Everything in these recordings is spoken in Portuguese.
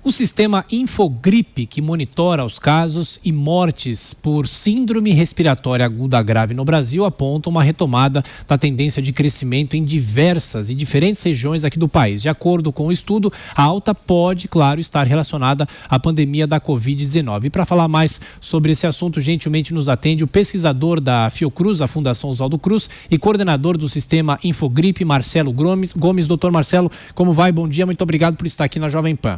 O sistema Infogripe, que monitora os casos e mortes por síndrome respiratória aguda grave no Brasil, aponta uma retomada da tendência de crescimento em diversas e diferentes regiões aqui do país. De acordo com o estudo, a alta pode, claro, estar relacionada à pandemia da Covid-19. E para falar mais sobre esse assunto, gentilmente nos atende o pesquisador da Fiocruz, a Fundação Oswaldo Cruz, e coordenador do sistema Infogripe, Marcelo Gomes. Doutor Marcelo, como vai? Bom dia, muito obrigado por estar aqui na Jovem Pan.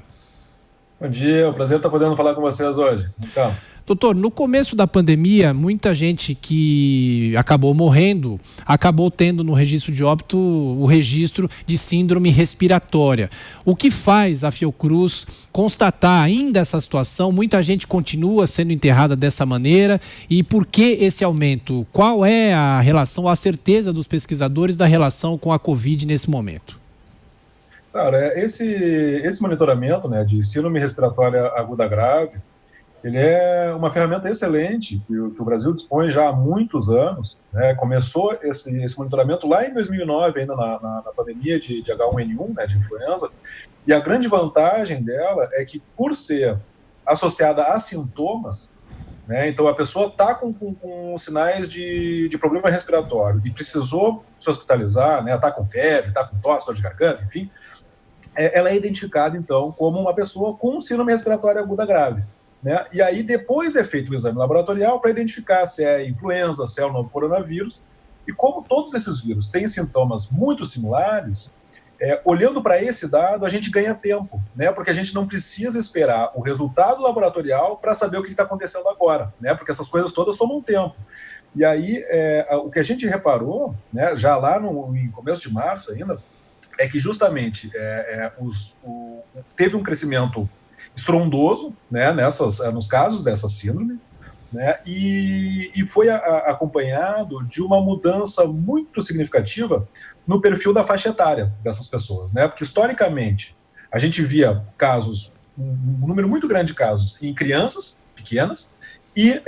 Bom dia, é um prazer estar podendo falar com vocês hoje. Então, doutor, no começo da pandemia, muita gente que acabou morrendo, acabou tendo no registro de óbito o registro de síndrome respiratória. O que faz a Fiocruz constatar ainda essa situação? Muita gente continua sendo enterrada dessa maneira. E por que esse aumento? Qual é a relação, a certeza dos pesquisadores da relação com a Covid nesse momento? Claro, esse monitoramento, né, de síndrome respiratória aguda grave, ele é uma ferramenta excelente que o Brasil dispõe já há muitos anos, né? Começou esse monitoramento lá em 2009, ainda na pandemia de H1N1, né, de influenza, e a grande vantagem dela é que, por ser associada a sintomas, né, então a pessoa está com sinais de problema respiratório e precisou se hospitalizar, né, está com febre, está com tosse, dor de garganta, enfim, ela é identificada, então, como uma pessoa com síndrome respiratória aguda grave, né? E aí depois é feito o exame laboratorial para identificar se é influenza, se é o novo coronavírus. E como todos esses vírus têm sintomas muito similares, olhando para esse dado, a gente ganha tempo, né? Porque a gente não precisa esperar o resultado laboratorial para saber o que está acontecendo agora, né? Porque essas coisas todas tomam tempo. E aí, o que a gente reparou, né, já lá em começo de março ainda, é que justamente teve um crescimento estrondoso, né, nos casos dessa síndrome, né, e foi acompanhado de uma mudança muito significativa no perfil da faixa etária dessas pessoas, né, porque historicamente a gente via casos, um número muito grande de casos em crianças pequenas e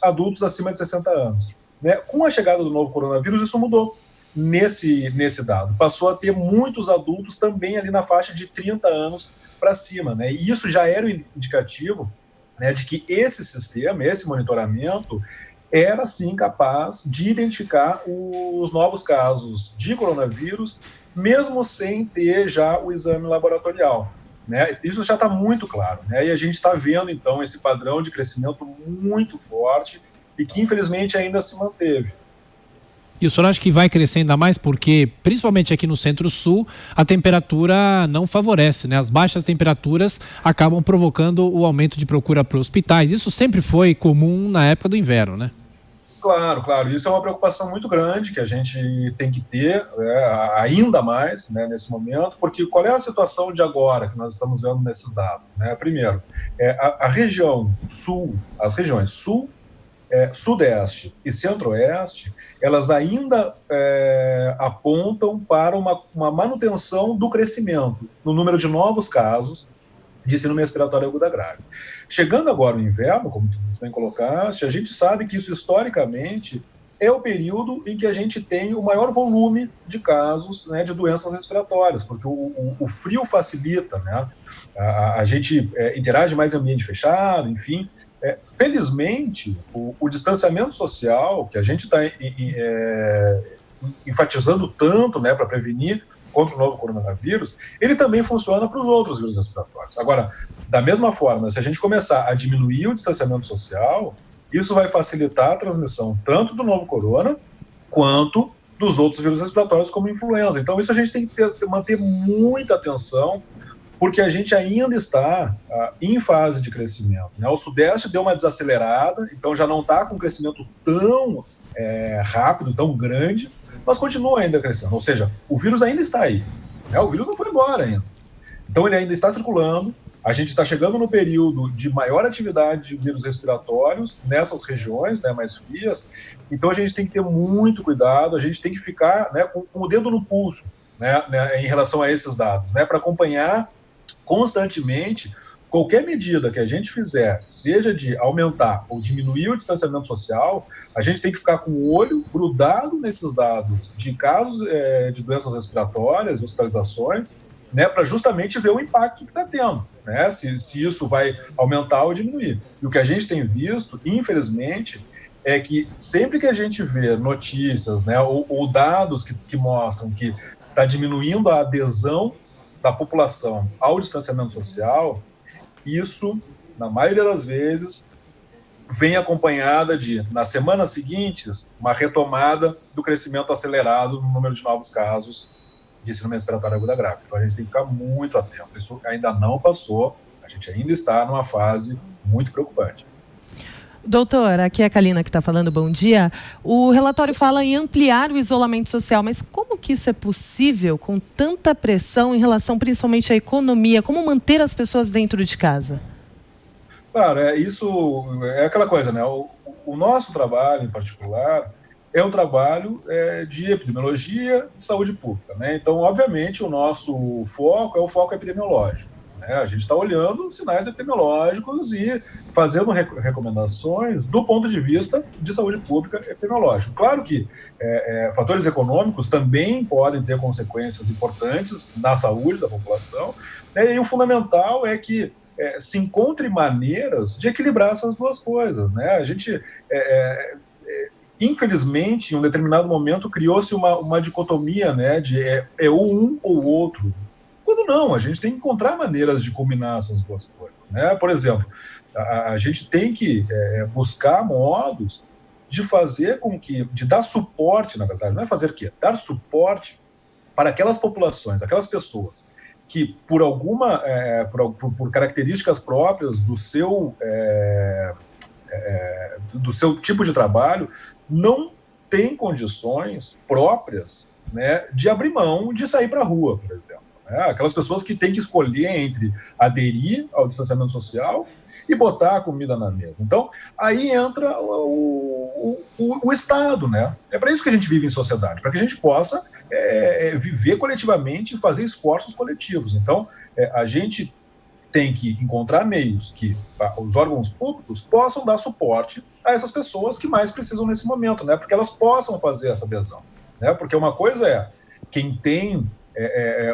adultos acima de 60 anos. Né. Com a chegada do novo coronavírus, isso mudou. Nesse dado, passou a ter muitos adultos também ali na faixa de 30 anos para cima, né? E isso já era um indicativo, né, de que esse sistema, esse monitoramento, era sim capaz de identificar os novos casos de coronavírus, mesmo sem ter já o exame laboratorial, né? Isso já está muito claro, né? E a gente está vendo, então, esse padrão de crescimento muito forte e que, infelizmente, ainda se manteve. E o senhor acha que vai crescer ainda mais porque, principalmente aqui no Centro-Sul, a temperatura não favorece, né? As baixas temperaturas acabam provocando o aumento de procura para hospitais. Isso sempre foi comum na época do inverno, né? Claro. Isso é uma preocupação muito grande que a gente tem que ter, ainda mais, né, nesse momento, porque qual é a situação de agora que nós estamos vendo nesses dados, né? Primeiro, a região sul, as regiões sul, sudeste e centro-oeste, elas ainda apontam para uma manutenção do crescimento no número de novos casos de síndrome respiratória aguda grave. Chegando agora o inverno, como tu bem colocaste, a gente sabe que isso historicamente é o período em que a gente tem o maior volume de casos, né, de doenças respiratórias, porque o frio facilita, né? A gente interage mais em ambiente fechado, enfim. Felizmente, o distanciamento social, que a gente está enfatizando tanto, né, para prevenir contra o novo coronavírus, ele também funciona para os outros vírus respiratórios. Agora, da mesma forma, se a gente começar a diminuir o distanciamento social, isso vai facilitar a transmissão tanto do novo corona quanto dos outros vírus respiratórios, como influenza. Então, isso a gente tem que manter muita atenção, porque a gente ainda está em fase de crescimento, né? O Sudeste deu uma desacelerada, então já não está com um crescimento tão rápido, tão grande, mas continua ainda crescendo. Ou seja, o vírus ainda está aí, né? O vírus não foi embora ainda. Então ele ainda está circulando, a gente está chegando no período de maior atividade de vírus respiratórios nessas regiões, né, mais frias, então a gente tem que ter muito cuidado, a gente tem que ficar, né, com o dedo no pulso, né, em relação a esses dados, né, para acompanhar constantemente qualquer medida que a gente fizer, seja de aumentar ou diminuir o distanciamento social, a gente tem que ficar com o olho grudado nesses dados de casos de doenças respiratórias, hospitalizações, né, para justamente ver o impacto que está tendo, né, se isso vai aumentar ou diminuir. E o que a gente tem visto, infelizmente, é que sempre que a gente vê notícias, né, ou dados que mostram que está diminuindo a adesão da população ao distanciamento social, isso, na maioria das vezes, vem acompanhada de, nas semanas seguintes, uma retomada do crescimento acelerado no número de novos casos de síndrome respiratória aguda grave. Então a gente tem que ficar muito atento. Isso ainda não passou, a gente ainda está numa fase muito preocupante. Doutor, aqui é a Kalina que está falando, bom dia. O relatório fala em ampliar o isolamento social, mas como que isso é possível com tanta pressão em relação principalmente à economia? Como manter as pessoas dentro de casa? Claro, isso é aquela coisa, né? O nosso trabalho, em particular, é um trabalho de epidemiologia e saúde pública, né? Então, obviamente, o nosso foco é o foco epidemiológico. A gente está olhando sinais epidemiológicos e fazendo recomendações do ponto de vista de saúde pública epidemiológica. Claro que fatores econômicos também podem ter consequências importantes na saúde da população, né? E o fundamental é que se encontre maneiras de equilibrar essas duas coisas, né? A gente, infelizmente, em um determinado momento, criou-se uma dicotomia, né, de ou um ou o outro. Quando não, a gente tem que encontrar maneiras de combinar essas duas coisas, né? Por exemplo, a gente tem que buscar modos de fazer com que, de dar suporte, na verdade, não é fazer o quê? Dar suporte para aquelas populações, aquelas pessoas que, por alguma, por características próprias do seu tipo de trabalho, não tem condições próprias, né, de abrir mão de sair para a rua, por exemplo. Aquelas pessoas que têm que escolher entre aderir ao distanciamento social e botar a comida na mesa. Então, aí entra o Estado, né? É para isso que a gente vive em sociedade, para que a gente possa viver coletivamente e fazer esforços coletivos. Então, a gente tem que encontrar meios que os órgãos públicos possam dar suporte a essas pessoas que mais precisam nesse momento, né? Porque elas possam fazer essa adesão, né? Porque uma coisa é quem tem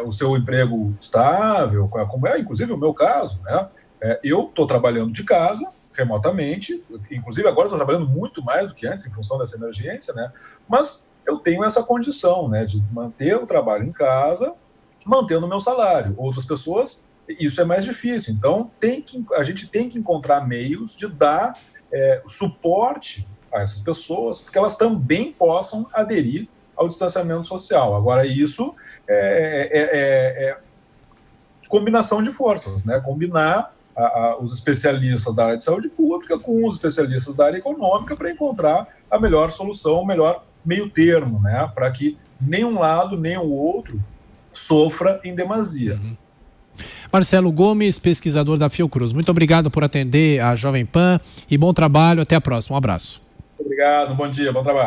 o seu emprego estável, como é inclusive o meu caso, né? Eu estou trabalhando de casa, remotamente, inclusive agora estou trabalhando muito mais do que antes em função dessa emergência, né? Mas eu tenho essa condição, né, de manter o trabalho em casa, mantendo o meu salário. Outras pessoas, isso é mais difícil. Então, a gente tem que encontrar meios de dar suporte a essas pessoas, porque elas também possam aderir ao distanciamento social. Agora, isso combinação de forças, né? Combinar os especialistas da área de saúde pública com os especialistas da área econômica para encontrar a melhor solução, o melhor meio termo, né? Para que nem um lado nem o outro sofra em demasia. Marcelo Gomes, pesquisador da Fiocruz. Muito obrigado por atender a Jovem Pan e bom trabalho. Até a próxima. Um abraço. Obrigado, bom dia, bom trabalho.